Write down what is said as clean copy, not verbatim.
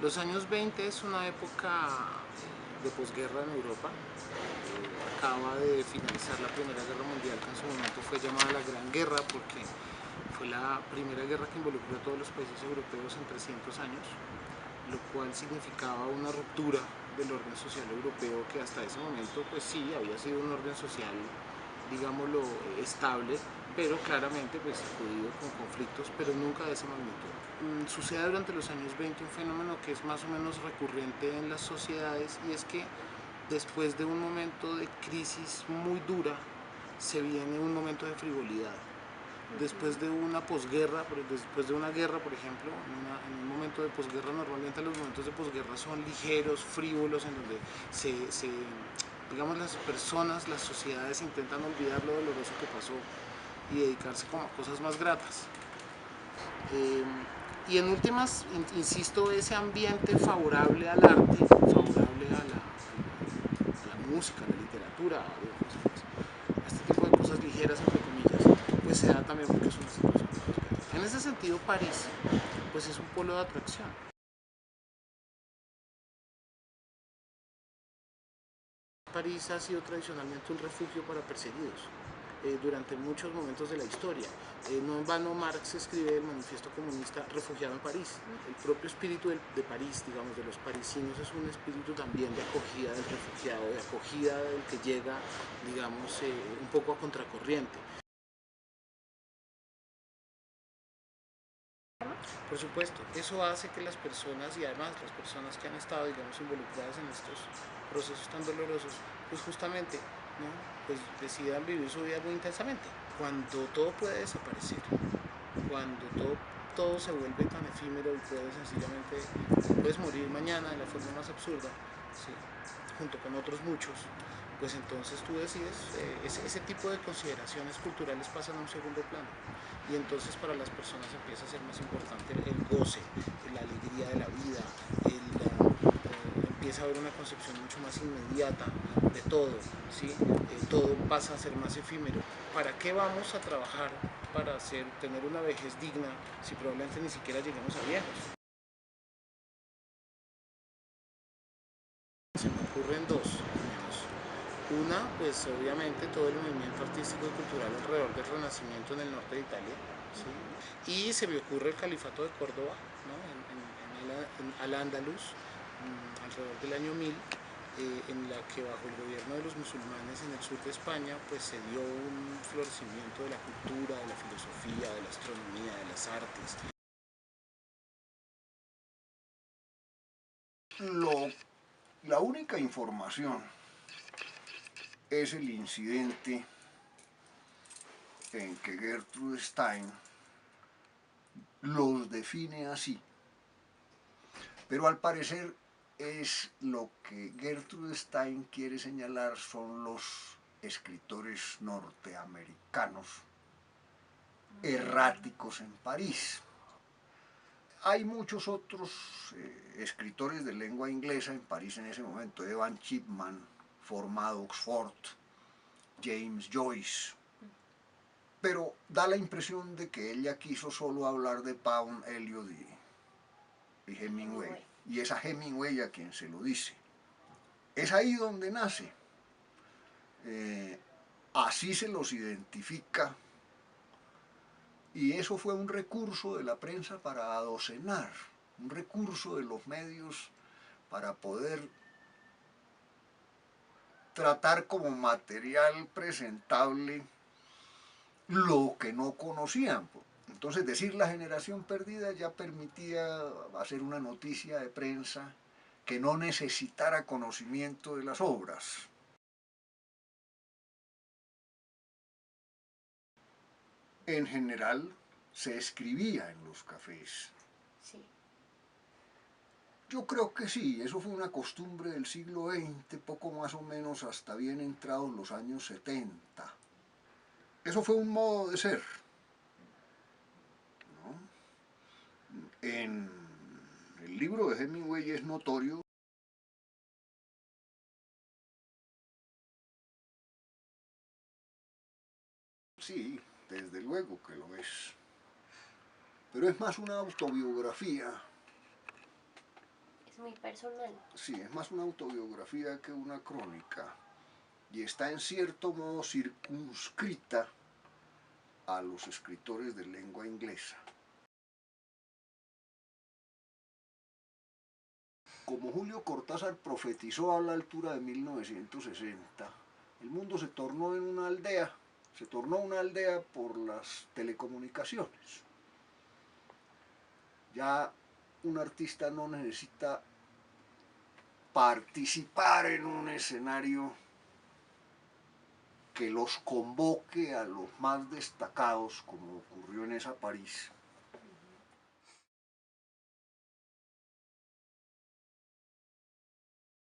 Los años 20 es una época de posguerra en Europa. Acaba de finalizar la Primera Guerra Mundial, que en su momento fue llamada la Gran Guerra porque fue la primera guerra que involucró a todos los países europeos en 300 años, lo cual significaba una ruptura del orden social europeo que hasta ese momento pues sí, había sido un orden social, digámoslo, estable, pero claramente pues sacudido con conflictos, pero nunca de esa magnitud. Sucede durante los años 20 un fenómeno que es más o menos recurrente en las sociedades, y es que después de un momento de crisis muy dura se viene un momento de frivolidad. Después de una posguerra, después de una guerra, por ejemplo, en un momento de posguerra, normalmente los momentos de posguerra son ligeros, frívolos, en donde digamos, las personas, las sociedades intentan olvidar lo doloroso que pasó y dedicarse como a cosas más gratas. Y en últimas, insisto, ese ambiente favorable al arte, favorable a la música, a la literatura, a este tipo de cosas ligeras, entre comillas, pues se da también porque es una situación de posguerra. En ese sentido, París pues es un polo de atracción. París ha sido tradicionalmente un refugio para perseguidos durante muchos momentos de la historia. No en vano Marx escribe el manifiesto comunista refugiado en París. El propio espíritu de París, digamos, de los parisinos, es un espíritu también de acogida del refugiado, de acogida del que llega, digamos, un poco a contracorriente. Por supuesto, eso hace que las personas, y además las personas que han estado, digamos, involucradas en estos procesos tan dolorosos, pues justamente, ¿no? Pues decidan vivir su vida muy intensamente. Cuando todo puede desaparecer, cuando todo se vuelve tan efímero y puedes morir mañana de la forma más absurda, ¿sí? Junto con otros muchos, pues entonces tú decides, ese tipo de consideraciones culturales pasan a un segundo plano, y entonces para las personas empieza a ser más importante el goce, la alegría de la vida, empieza a haber una concepción mucho más inmediata de todo, ¿sí? Todo pasa a ser más efímero. ¿Para qué vamos a trabajar para tener una vejez digna si probablemente ni siquiera lleguemos a viejos? Se me ocurren dos, al menos. Una, pues obviamente todo el movimiento artístico y cultural alrededor del Renacimiento en el norte de Italia, ¿sí? Y se me ocurre el califato de Córdoba, ¿no? En Al-Ándalus, alrededor del año 1000, en la que bajo el gobierno de los musulmanes en el sur de España, pues se dio un florecimiento de la cultura, de la filosofía, de la astronomía, de las artes. La única información es el incidente en que Gertrude Stein los define así. Pero al parecer es lo que Gertrude Stein quiere señalar son los escritores norteamericanos erráticos en París. Hay muchos otros escritores de lengua inglesa en París en ese momento, Evan Chipman, formado Oxford, James Joyce, pero da la impresión de que ella quiso solo hablar de Pound, Eliot y Hemingway, y es a Hemingway a quien se lo dice. Es ahí donde nace. Así se los identifica, y eso fue un recurso de la prensa para adocenar, un recurso de los medios para poder tratar como material presentable lo que no conocían. Entonces decir la generación perdida ya permitía hacer una noticia de prensa que no necesitara conocimiento de las obras. En general se escribía en los cafés. Sí. Yo creo que sí, eso fue una costumbre del siglo XX, poco más o menos hasta bien entrados los años 70. Eso fue un modo de ser, ¿no? En el libro de Hemingway es notorio. Sí, desde luego que lo es. Pero es más una autobiografía muy personal. Sí, es más una autobiografía que una crónica. Y está en cierto modo circunscrita a los escritores de lengua inglesa. Como Julio Cortázar profetizó a la altura de 1960, el mundo se tornó una aldea por las telecomunicaciones. Ya un artista no necesita participar en un escenario que los convoque a los más destacados, como ocurrió en esa París,